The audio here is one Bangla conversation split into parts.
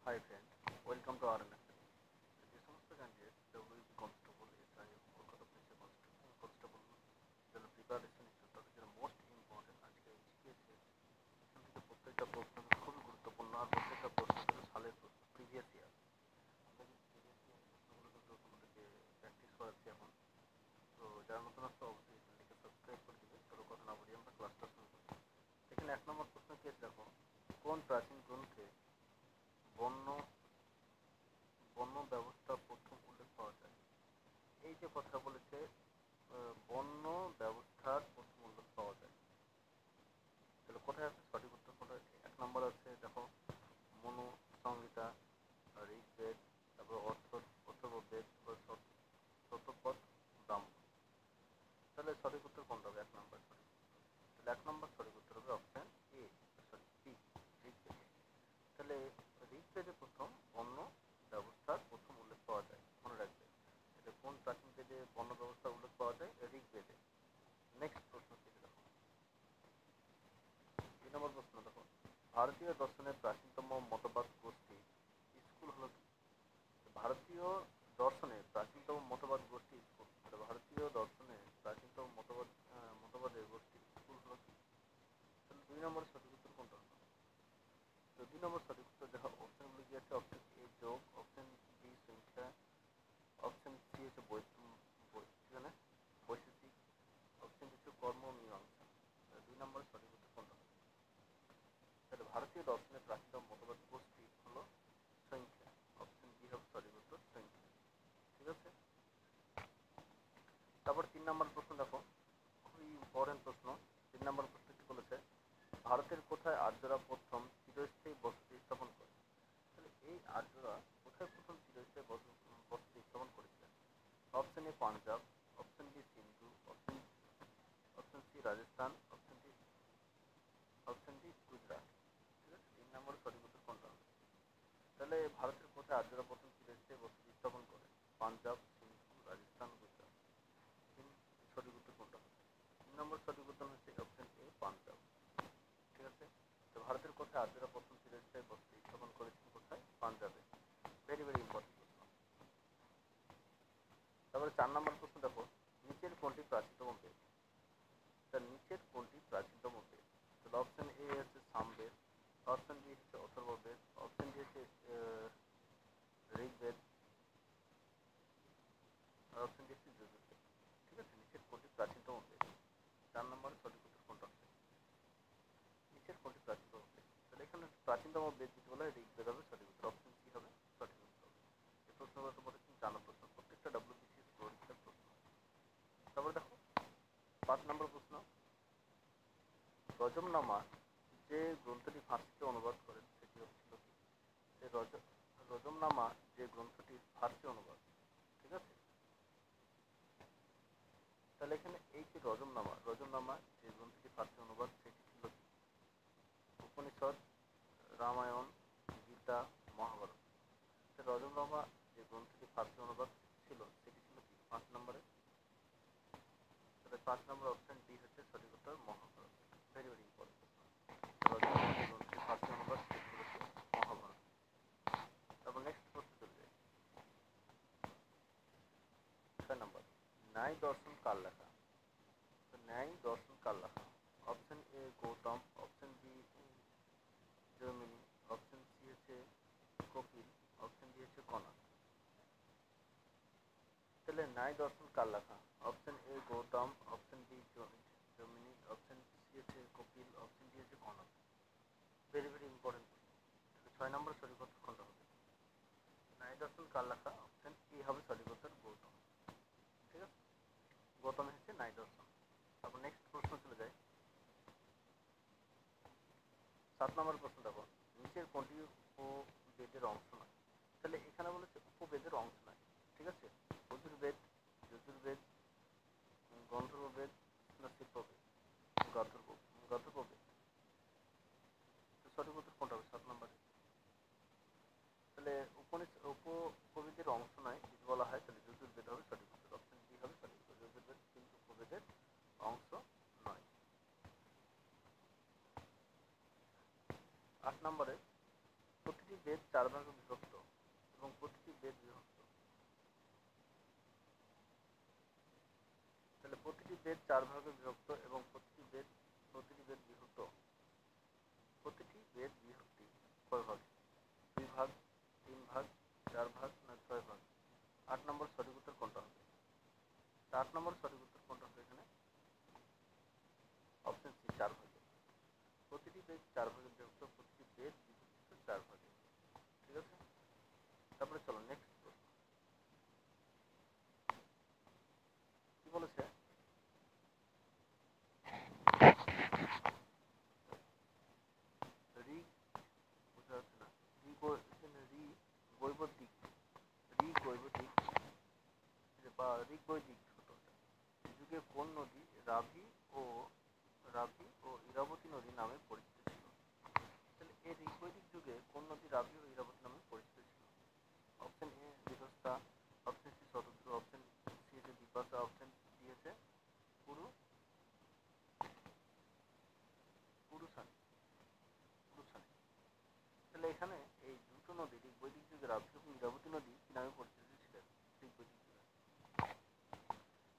Hi friend, welcome to RN Academy. যে সমস্ত ক্যান্ডিডেট ডব্লিউবি কনস্টেবল এসআই এবং কলকাতা পুলিশের কনস্টেবল জন্য প্রিপারেশন নিচ্ছেন তাদের জন্য মোস্ট ইম্পর্টেন্ট আজকে জিপিএস এখান থেকে প্রত্যেকটা প্রশ্ন খুবই গুরুত্বপূর্ণ আর প্রত্যেকটা প্রশ্ন কিন্তু সালের প্রশ্ন প্রিভিয়াস ইয়ার। আমরা কিন্তু প্রিভিয়াস ইয়ার প্রশ্নগুলো কিন্তু তোমাদেরকে প্র্যাকটিস করাচ্ছি এখন। তো যারা নতুন আসছে অবশ্যই চ্যানেলটিকে সাবস্ক্রাইব করে দিবে। চলো কথা না বলি আমরা ক্লাসটা শুরু করি। এখানে 1 নম্বর প্রশ্ন কি আছে দেখো, কোন প্রাচীন গ্রন্থে বন্য বন্য ব্যবস্থার প্রথম উল্লেখ পাওয়া যায়? এই যে কথা বলেছে বন্য ব্যবস্থার প্রথম উল্লেখ পাওয়া যায়, তাহলে কোথায় আছে? সঠিক উত্তর কোথায়? 1 নম্বর আছে দেখো মনু সংহিতা, ঋগ্বেদ, তারপর অথর্ববেদ, শতপথ, ব্রাহ্মণ। তাহলে সঠিক উত্তর কোনটা হবে? 1 নম্বর সঠিক উত্তর। তাহলে 1 নম্বর সঠিক উত্তর হবে option A, sorry B, Rigveda. তাহলে ঋগ্বেদে প্রথম বন্য ব্যবস্থার প্রথম উল্লেখ পাওয়া যায়, মনে রাখবে। এটা কোন প্রাচীন বেদে বন্য ব্যবস্থার উল্লেখ পাওয়া যায়? ঋগ্বেদে। নেক্সট প্রশ্ন কি দেখো, 2 নম্বর প্রশ্ন দেখো, ভারতীয় দর্শনের প্রাচীনতম মতবাদ গোষ্ঠী স্কুল হলো কি? ভারতীয় দর্শনের প্রাচীনতম মতবাদ গোষ্ঠী স্কুল। ভারতীয় দর্শনের প্রাচীনতম মতবাদের গোষ্ঠী স্কুল হলো কি? তাহলে 2 নম্বর সঠিক উত্তর কোনটা হলো? তো 2 নম্বর সঠিক উত্তর দেখো অপশনগুলো কি আছে, অপশন এ যোগ, অপশন বি সংখ্যা, অপশন সি হচ্ছে মানে বৈশেষিক, অপশন ডি হচ্ছে কর্ম মীমাংসা। 2 নম্বর সঠিক উত্তর কোনটা হবে? তাহলে ভারতীয় দর্শনের প্রাচীনতম মতবাদ গোষ্ঠী হলো সংখ্যা। অপশন বি হবে সঠিক উত্তর, সংখ্যা। ঠিক আছে। তারপর 3 নম্বর প্রশ্ন দেখো, খুবই ইম্পর্টেন্ট প্রশ্ন। 3 নম্বর প্রশ্ন কি বলেছে, ভারতের কোথায় আর্যরা প্রথম চিরস্থায়ী বসতি স্থাপন করে? তাহলে এই আর্যরা কোথায় প্রথম চিরস্থায়ী বসতি স্থাপন করেছিলেন? Option A Punjab, option B Sindhu, option C Rajasthan, option D Gujarat. ঠিক আছে, 3 নম্বর সঠিক উত্তর কোনটা হবে? তাহলে ভারতের কোথায় আর্যরা প্রথম চিরস্থায়ী বসতি স্থাপন করে? পাঞ্জাব, সিন্ধু, রাজস্থান, গুজরাট। সঠিক উত্তর কোনটা হবে? 3 নম্বর সঠিক উত্তর হচ্ছে অপশন এ পাঞ্জাব। ঠিক আছে। তো ভারতের কোথায় আর্যরা প্রথম চিরস্থায়ী বসতি স্থাপন করেছেন? কোথায়? পাঞ্জাবে। ভেরি ভেরি ইম্পর্টেন্ট প্রশ্ন। তারপরে 4 নম্বর প্রশ্ন দেখো, নিচের কোনটি প্রাচীনতম বেদ? তার নিচের কোনটি প্রাচীনতম বেদ? তাহলে অপশন এ হচ্ছে সামবেদ, অপশন বি হচ্ছে অথর্ববেদ, অপশন ডি হচ্ছে ঋগ্বেদ, আর অপশন ডি হচ্ছে যজুর্বেদ। ঠিক আছে, নিচের কোনটি প্রাচীনতম বেদ? 4 নম্বরে সঠিক উত্তর কোনটা হবে? নিচের কোনটি প্রাচীনতম বেদ? তাহলে এখানে প্রাচীনতম বেদ যদি বলা হয় ঋগ্বেদ হবে সঠিক উত্তর, অপশন সি হবে সঠিক উত্তর। এই প্রশ্নগুলো তোমাদের কিন্তু জানা প্রশ্ন, প্রত্যেকটা ডাব্লিউবিসিএস পরীক্ষার প্রশ্ন। তারপরে দেখো 5 নম্বর প্রশ্ন, রজমনামা যে গ্রন্থটি ফার্সিতে অনুবাদ করেন সেটি হচ্ছিল কি? রজমনামা যে গ্রন্থটির ফার্সি অনুবাদ। ঠিক আছে। তাহলে এখানে এই যে রজমনামা যে গ্রন্থটি ফার্সি অনুবাদ সেটি ছিল কি? উপনিষদ, রামায়ণ, গীতা, মহাভারত। রজমনামা যে গ্রন্থটি ফার্সি অনুবাদ ছিল সেটি ছিল কি 5 নম্বরে? তাহলে 5 নম্বর অপশন ডি হচ্ছে সঠিক উত্তর, মহাভারত। ভেরি ভেরি ইম্পর্টেন্ট প্রশ্ন। রজমনামা যে গ্রন্থটি ফার্সি অনুবাদ সেটি হচ্ছে মহাভারত। তারপর নেক্সট প্রশ্ন চলে যায় 6 নম্বর, ন্যায় দর্শন কার লেখা? তো ন্যায় দর্শন কার লেখা? Option A Gautam, option B Jaimini, option C হচ্ছে কপিল, অপশন ডি হচ্ছে কনক। তাহলে ন্যায় দর্শন কার লেখা? Option A Gautam, option B Jaimini, option C হচ্ছে কপিল, অপশন ডি হচ্ছে কনক। ভেরি ভেরি ইম্পর্টেন্ট প্রশ্ন। 6 নম্বর সঠিক উত্তর কোনটা হবে? ন্যায় দর্শন কার লেখা? অপশন এ হবে সঠিক উত্তর, গৌতম। ঠিক আছে, গৌতম হচ্ছে ন্যায় দর্শন। তারপর নেক্সট প্রশ্ন চলে যায় 7 নম্বর প্রশ্ন দেখো, নিচের কোনটি উপবেদের অংশ নয়? তাহলে এখানে বলেছে উপবেদের অংশ নয়। ঠিক আছে, অজুর্বেদ, যজুর্বেদ, গন্ধর্ববেদ না শিল্পবেদ? গন্ধর্ব গন্ধর্ববেদ। তো সঠিক উত্তর কোনটা হবে 7 নম্বরে? তাহলে উপবেদের অংশ নয় যদি বলা হয় তাহলে যজুর্বেদ হবে সঠিক উত্তর, অপশন বি হবে সঠিক উত্তর, যজুর্বেদ কিন্তু উপবেদের অংশ নয়। 8 নম্বরে, প্রতিটি বেদ 4 ভাগে বিভক্ত এবং প্রতিটি বেদ বিভক্ত। তাহলে প্রতিটি বেদ 4 ভাগে বিভক্ত এবং প্রতিটি বেদ বিভক্ত। প্রতিটি বেদ বিভক্তি কয় ভাগ? 2 ভাগ, 3 ভাগ, 4 ভাগ না 6 ভাগ? 8 নম্বর সঠিক উত্তর কোনটা হবে? 8 নম্বর সঠিক উত্তর কোনটা হবে এখানে? অপশন সি 4 ভাগে। প্রতিটি বেদ 4 ভাগে বিভক্ত, প্রতিটি বেদ বিভক্ত 4 ভাগে। ঠিক আছে, তারপরে চলো নেক্সট প্রশ্ন কি বলেছে। ঋগ বোঝা যাচ্ছে না, ঋগবৈদিক বা ঋগবৈদিক যুগে কোন নদী রাভি ও ইরাবতী নদী নামে পরিচিত ছিল? তাহলে এই ঋগবৈদিক যুগে কোন নদী রাভি ও ইরাবতী নামে পরিচিত ছিল? Option A Vitasta, option C Shatadru, option C হচ্ছে বিপাশা, অপশন ডি হচ্ছে পুরুষানি। তাহলে এখানে এই দুটো নদী ঋগবৈদিক যুগে রাভি এবং ইরাবতী নদী কি নামে পরিচিত ছিলেন ঋগবৈদিক যুগে?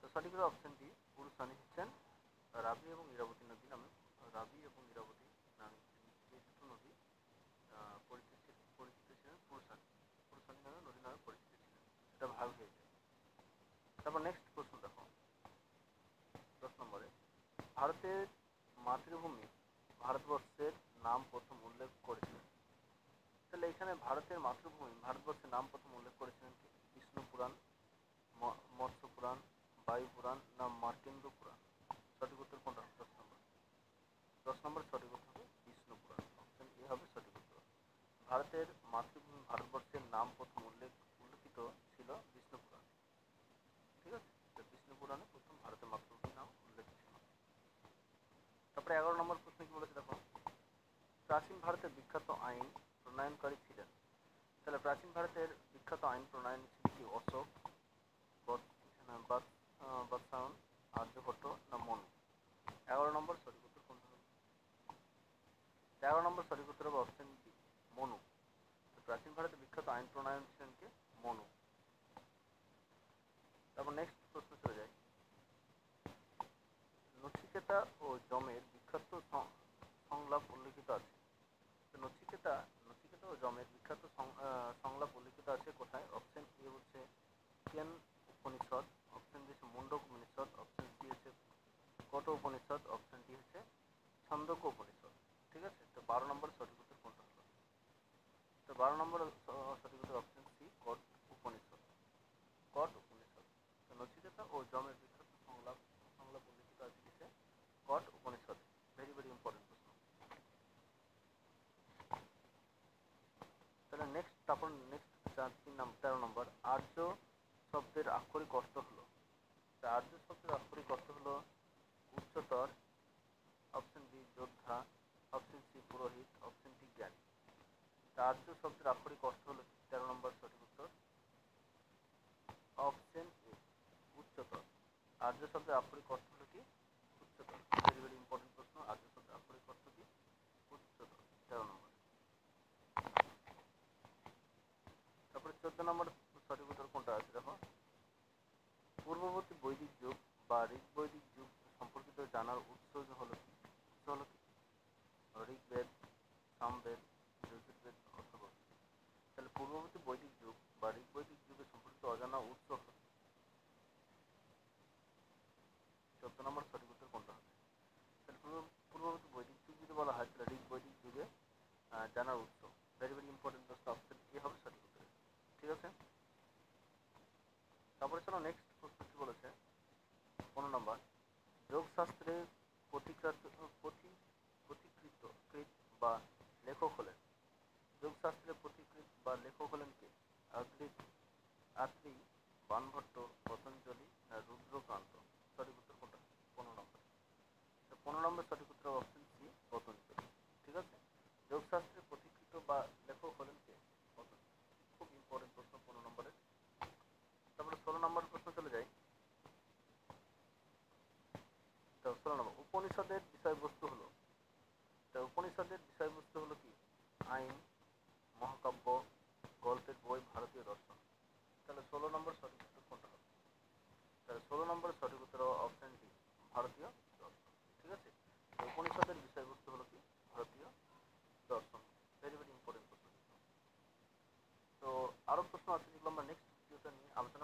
তো সঠিক অপশন ডি পুরুষানি হচ্ছেন রাভি এবং ইরাবতী নদী নামে এই দুটো নদী পরিচিত ছিলেন পুরুষানি নামে নদী নামে পরিচিত ছিলেন। এটা ভাগ হয়ে যায়। তারপর নেক্সট প্রশ্ন দেখো 10 নম্বরে, ভারতের মাতৃভূমি ভারতবর্ষের নাম প্রথম উল্লেখ করেছিলেন। তাহলে এখানে ভারতের মাতৃভূমি ভারতবর্ষের নাম প্রথম উল্লেখ করেছিলেন কি? বিষ্ণু পুরাণ, মৎস্য পুরাণ, বায়ু পুরাণ না মার্কেন্দ্র পুরাণ? সঠিক উত্তর কোনটা? 10 নম্বর সঠিক উত্তর হবে বিষ্ণু পুরাণ। অপশন এ হবে সঠিক উত্তর। ভারতের মাতৃভূমি ভারতবর্ষের নাম প্রথম উল্লেখিত ছিল বিষ্ণু পুরাণ। ঠিক আছে, বিষ্ণু পুরাণে প্রথম ভারতের মাতৃভূমির নাম উল্লেখ ছিল। তারপরে 11 নম্বর প্রশ্ন কি বলেছে দেখো, প্রাচীন ভারতের বিখ্যাত আইন প্রণয়নকারী ছিলেন। তাহলে প্রাচীন ভারতের বিখ্যাত আইন প্রণয়ন ছিল কি? অশোক, বাদশাহন, আর্যভট্ট না মনু? 11 নম্বর সঠিক উত্তর কোনটা হবে? 11 নম্বর সঠিক উত্তর হবে অপশন বি মনু। প্রাচীন ভারতের বিখ্যাত আইন প্রণয়ন ছিলেন কে? মনু। তারপর নেক্সট প্রশ্ন চলে যায়, নচিকেতা ও যমের বিখ্যাত সংলাপ উল্লেখিত আছে। নচিকেতা ও যমের বিখ্যাত সংলাপ উল্লেখিত আছে কোথায়? অপশন এ হচ্ছে কেন উপনিষদ, অপশন বি হচ্ছে মুন্ডক উপনিষদ, অপশন সি হচ্ছে কট উপনিষদ, অপশন ডি হচ্ছে ছন্দক উপনিষদ। ঠিক আছে, তো 12 নম্বর সঠিক উত্তর কোনটা হলো? তো 12 নম্বর সঠিক উত্তর অপশন সি কট উপনিষদ। তো নচিকেতা ও যমের বিখ্যাত সংলাপ উল্লেখিত আছে কিসে? কট উপনিষদ। ভেরি ভেরি ইম্পর্টেন্ট প্রশ্ন। তাহলে তারপর নেক্সট 13 নম্বর, আর্য শব্দের আক্ষরিক অর্থ হলো। আর্য শব্দের আক্ষরিক অর্থ হলো উচ্চতর, অপশন বি যোদ্ধা, অপশন সি পুরোহিত, অপশন ডি জ্ঞানী। আর্য শব্দের আক্ষরিক অর্থ হলো 13 নম্বর সঠিক উত্তর অপশন এ উচ্চতর। আর্য শব্দের আক্ষরিক অর্থ হলো কি? উচ্চতর। ভেরি ভেরি ইম্পর্টেন্ট প্রশ্ন, আর্য শব্দের আক্ষরিক অর্থ কি? উচ্চতর। 13 নম্বর। তারপরে 14 নম্বর সঠিক উত্তর কোনটা আছে দেখো, পূর্ববর্তী বৈদিক যুগ বা ঋগবৈদিক যুগ সম্পর্কিত জানার উৎস হলো কি? ঋগ্বেদ, সামবেদ, যজুর্বেদ, অথর্ববেদ। তাহলে পূর্ববর্তী বৈদিক যুগ বা ঋগবৈদিক যুগের সম্পর্কিত অজানা উৎস হলো 14 নম্বর সঠিক উত্তর কোনটা হবে? তাহলে পূর্ববর্তী বৈদিক যুগ যদি বলা হয় তাহলে ঋগবৈদিক যুগে জানার উৎস। ভেরি ভেরি ইম্পর্টেন্ট প্রশ্ন, অপশন এ হবে সঠিক উত্তর। ঠিক আছে, তারপরে চলো নেক্সট প্রশ্ন কি বলেছে 15 নম্বর, যোগশাস্ত্রে পথিকৃৎ বা লেখক হলেন। যোগশাস্ত্রের পথিকৃৎ বা লেখক হলেন কে? আত্রি, বাণভট্ট, পতঞ্জলি না রুদ্রকান্ত? সঠিক উত্তর কোনটা? 15 নম্বর। 15 নম্বর সঠিক উত্তর অপশন সি পতঞ্জলি। ঠিক আছে, যোগশাস্ত্রের পথিকৃৎ বা লেখক হলেন কে? পতঞ্জলি। খুব ইম্পর্টেন্ট প্রশ্ন 15 নম্বরের। তারপরে 16 নম্বর প্রশ্ন চলে যায়। তো 16 নম্বর, উপনিষদের বিষয়বস্তু হলো কি? আইন, মহাকাব্য, প্রশ্ন আছে যেগুলো আমরা নেক্সট ভিডিওতে নিয়ে আলোচনা